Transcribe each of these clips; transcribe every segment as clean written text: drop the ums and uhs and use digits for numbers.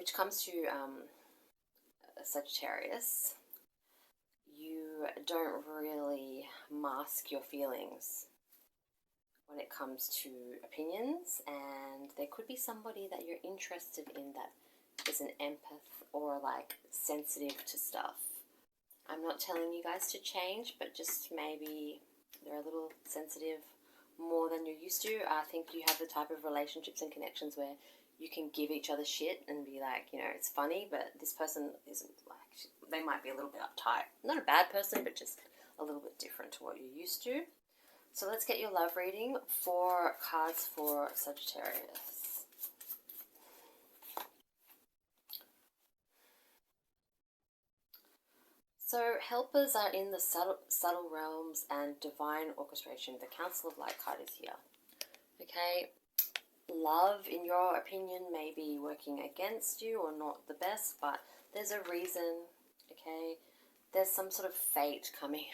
which comes to Sagittarius, you don't really mask your feelings when it comes to opinions, and there could be somebody that you're interested in that is an empath or like sensitive to stuff. I'm not telling you guys to change, but just maybe they're a little sensitive more than you're used to. I think you have the type of relationships and connections where you can give each other shit and be like, you know, it's funny, but this person isn't like, they might be a little bit uptight. Not a bad person, but just a little bit different to what you're used to. So let's get your love reading. 4 cards for Sagittarius. So helpers are in the subtle realms and divine orchestration. The Council of Light card is here. Okay, love, in your opinion, may be working against you or not the best, but there's a reason, okay? There's some sort of fate coming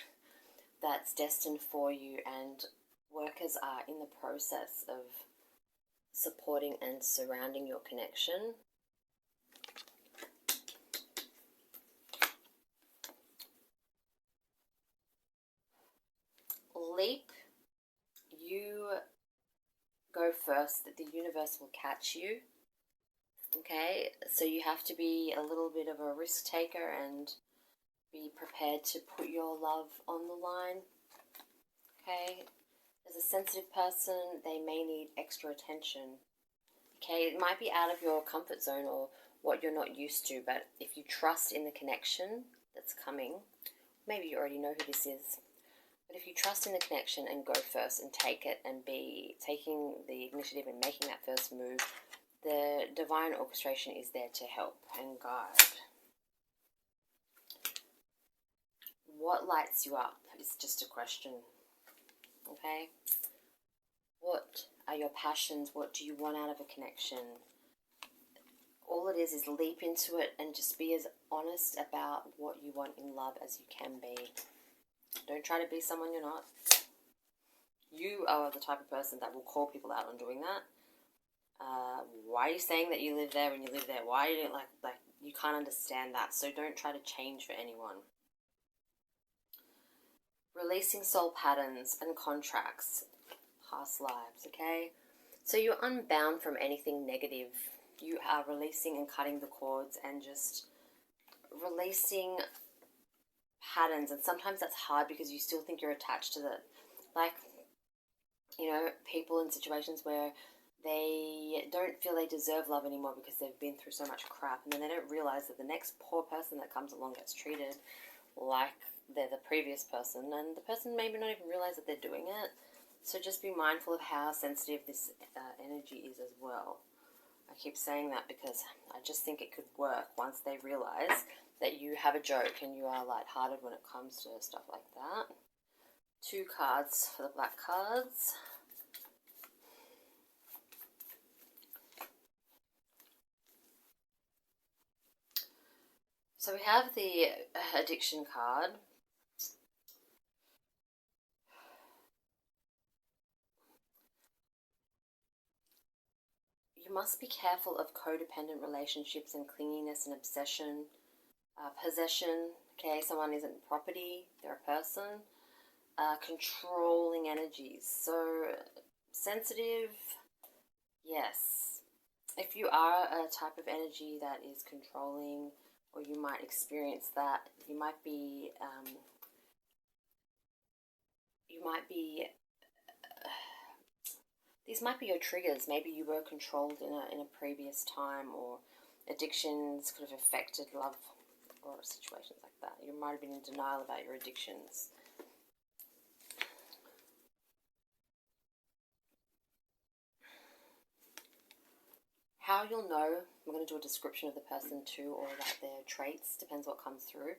that's destined for you, and workers are in the process of supporting and surrounding your connection. Leap, you go first, that the universe will catch you. Okay, so you have to be a little bit of a risk taker and be prepared to put your love on the line. Okay, as a sensitive person, they may need extra attention. Okay, it might be out of your comfort zone or what you're not used to, but if you trust in the connection that's coming, maybe you already know who this is, but if you trust in the connection and go first and take it and be taking the initiative and making that first move, the divine orchestration is there to help and guide. What lights you up is just a question, okay? What are your passions? What do you want out of a connection? All it is leap into it and just be as honest about what you want in love as you can be. Don't try to be someone you're not. You are the type of person that will call people out on doing that. Why are you saying that you live there when you live there? Why you don't like you can't understand that, so don't try to change for anyone. Releasing soul patterns and contracts, past lives, okay? So you're unbound from anything negative. You are releasing and cutting the cords and just releasing patterns, and sometimes that's hard because you still think you're attached to the, like, you know, people in situations where they don't feel they deserve love anymore because they've been through so much crap, and then they don't realize that the next poor person that comes along gets treated like they're the previous person, and the person maybe not even realize that they're doing it. So just be mindful of how sensitive this energy is as well. I keep saying that because I just think it could work once they realize that you have a joke and you are lighthearted when it comes to stuff like that. 2 cards for the black cards. So we have the addiction card. You must be careful of codependent relationships and clinginess and obsession, possession. Okay, someone isn't property, they're a person. Controlling energies. So sensitive, yes. If you are a type of energy that is controlling, or you might experience that, you might be these might be your triggers. Maybe you were controlled in a previous time, or addictions could have affected love or situations like that. You might have been in denial about your addictions. How you'll know, I'm going to do a description of the person too, or about their traits, depends what comes through.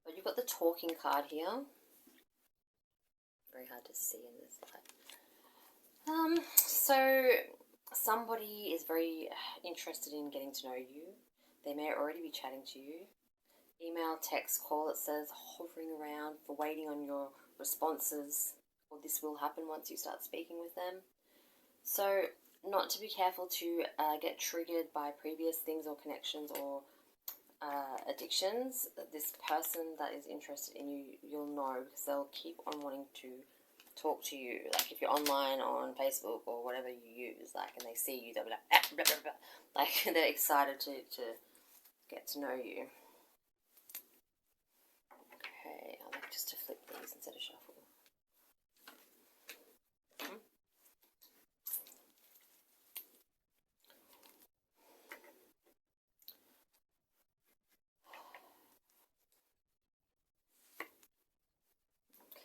But you've got the talking card here. Very hard to see in this light. So somebody is very interested in getting to know you. They may already be chatting to you. Email, text, call, it says hovering around for waiting on your responses, or this will happen once you start speaking with them. So not to be careful to get triggered by previous things or connections or addictions. This person that is interested in you, you'll know, because they'll keep on wanting to talk to you. Like if you're online on Facebook or whatever you use, like, and they see you, they'll be like, blah, blah, blah. Like they're excited to get to know you. Okay, I like just to flip these instead of shuffle.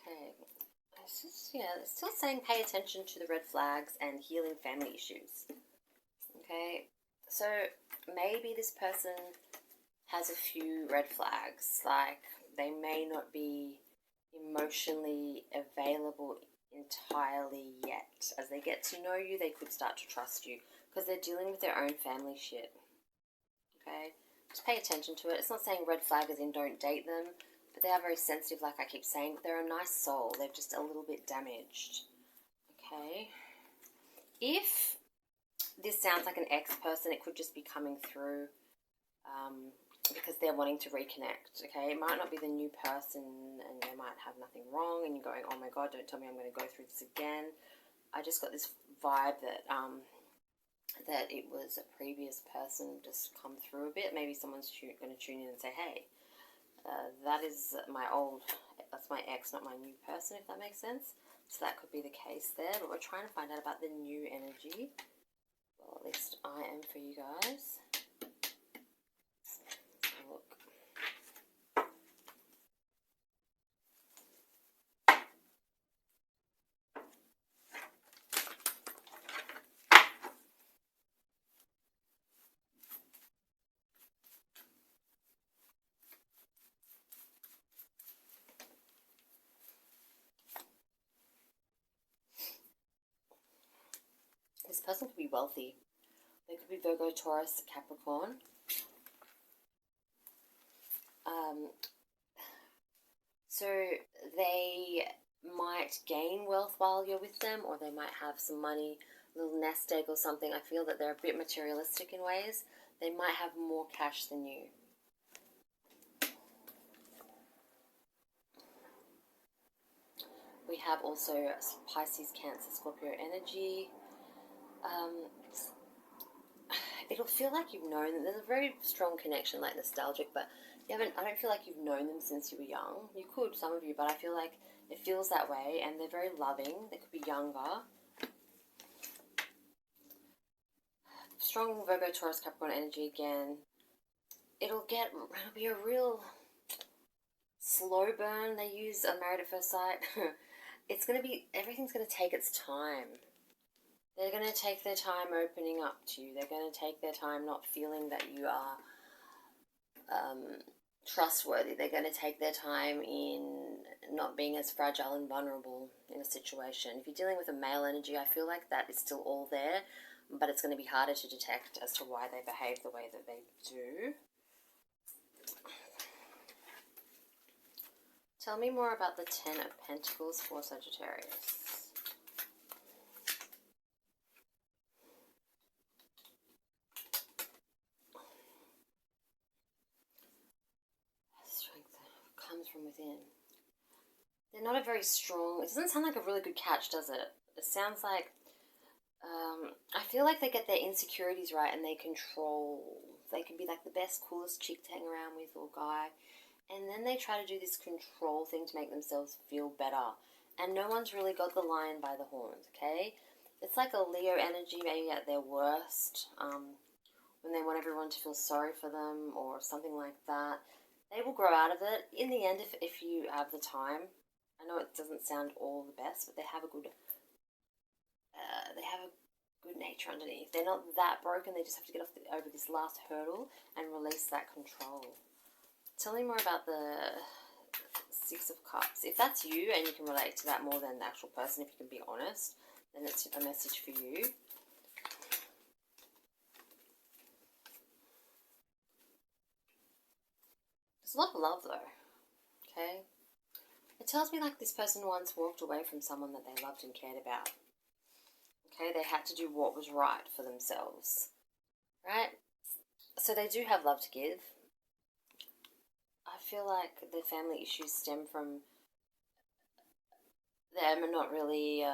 Okay, it's still saying pay attention to the red flags and healing family issues. Okay, so maybe this person has a few red flags, like they may not be emotionally available entirely yet. As they get to know you, they could start to trust you because they're dealing with their own family shit. Okay, just pay attention to it. It's not saying red flag as in don't date them, but they are very sensitive, like I keep saying. But they're a nice soul. They're just a little bit damaged. Okay, if this sounds like an ex person, it could just be coming through because they're wanting to reconnect. Okay, it might not be the new person, and they might have nothing wrong, and you're going, oh my god, don't tell me I'm going to go through this again. I just got this vibe that that it was a previous person just come through a bit. Maybe someone's going to tune in and say, hey, that is that's my ex, not my new person, if that makes sense. So that could be the case there, but we're trying to find out about the new energy. Well, at least I am for you guys. Look. This person could be wealthy. They could be Virgo, Taurus, Capricorn. So they might gain wealth while you're with them, or they might have some money, a little nest egg or something. I feel that they're a bit materialistic in ways. They might have more cash than you. We have also Pisces, Cancer, Scorpio energy. It'll feel like you've known them. There's a very strong connection, like nostalgic, but I don't feel like you've known them since you were young. You could, some of you, but I feel like it feels that way, and they're very loving. They could be younger. Strong Virgo, Taurus, Capricorn energy again. It'll be a real slow burn. They use a Married at First Sight. Everything's going to take its time. They're going to take their time opening up to you. They're going to take their time not feeling that you are trustworthy. They're going to take their time in not being as fragile and vulnerable in a situation. If you're dealing with a male energy, I feel like that is still all there, but it's going to be harder to detect as to why they behave the way that they do. Tell me more about the Ten of Pentacles for Sagittarius. Comes from within. They're not a very strong, it doesn't sound like a really good catch, does it? It sounds like, I feel like they get their insecurities right and they can be like the best, coolest chick to hang around with or guy, and then they try to do this control thing to make themselves feel better, and no one's really got the lion by the horns, okay? It's like a Leo energy, maybe at their worst, when they want everyone to feel sorry for them or something like that. They will grow out of it. In the end, if you have the time, I know it doesn't sound all the best, but they have a good nature underneath. They're not that broken. They just have to get over this last hurdle and release that control. Tell me more about the Six of Cups. If that's you and you can relate to that more than the actual person, if you can be honest, then it's a message for you. There's a lot of love though, okay? It tells me like this person once walked away from someone that they loved and cared about, Okay, they had to do what was right for themselves, right? So they do have love to give. I feel like the family issues stem from them not really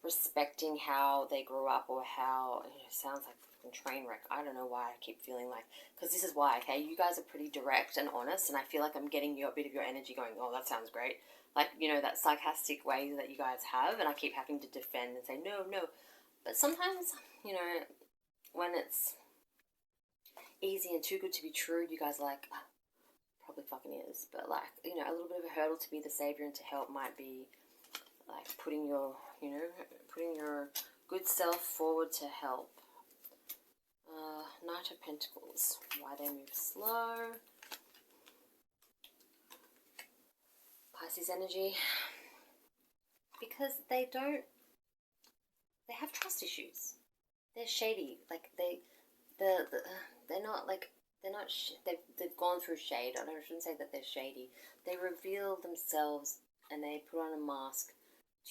respecting how they grew up, or how, it sounds like a train wreck. I don't know why I keep feeling like, because this is why, okay, you guys are pretty direct and honest, and I feel like I'm getting you a bit of your energy going, oh, that sounds great. Like, that sarcastic way that you guys have, and I keep having to defend and say, no, no. But sometimes, when it's easy and too good to be true, you guys are like, "Ah, probably fucking is." But like, a little bit of a hurdle to be the savior and to help might be like putting your good self forward to help. Knight of Pentacles, why they move slow. Pisces energy, because they have trust issues. They're shady. Like they're not like, they've gone through shade. I shouldn't say that they're shady. They reveal themselves and they put on a mask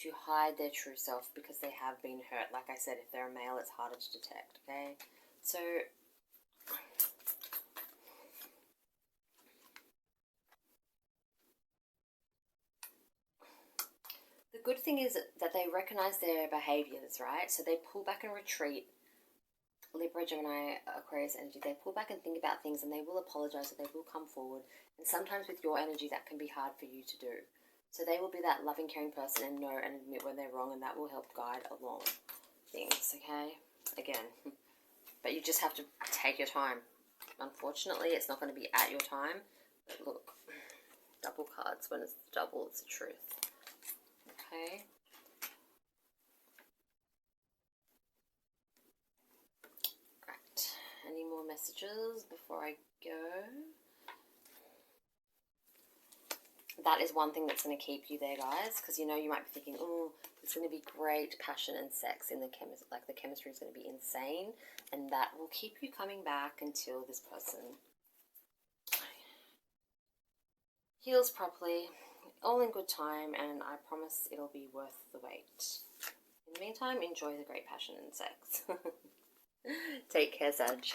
to hide their true self because they have been hurt. Like I said, if they're a male, it's harder to detect, okay? So the good thing is that they recognize their behaviors, right? So they pull back and retreat. Libra, Gemini, Aquarius energy, they pull back and think about things, and they will apologize, or they will come forward. And sometimes with your energy, that can be hard for you to do. So they will be that loving, caring person and know and admit when they're wrong, and that will help guide along things, okay? Again, but you just have to take your time. Unfortunately, it's not going to be at your time. But look, double cards. When it's double, it's the truth. Okay. Right. Any more messages before I go? That is one thing that's going to keep you there, guys, because you might be thinking, oh, it's going to be great passion and sex in the chemistry. Like, the chemistry is going to be insane, and that will keep you coming back until this person heals properly, all in good time, and I promise it'll be worth the wait. In the meantime, enjoy the great passion and sex. Take care, Sag.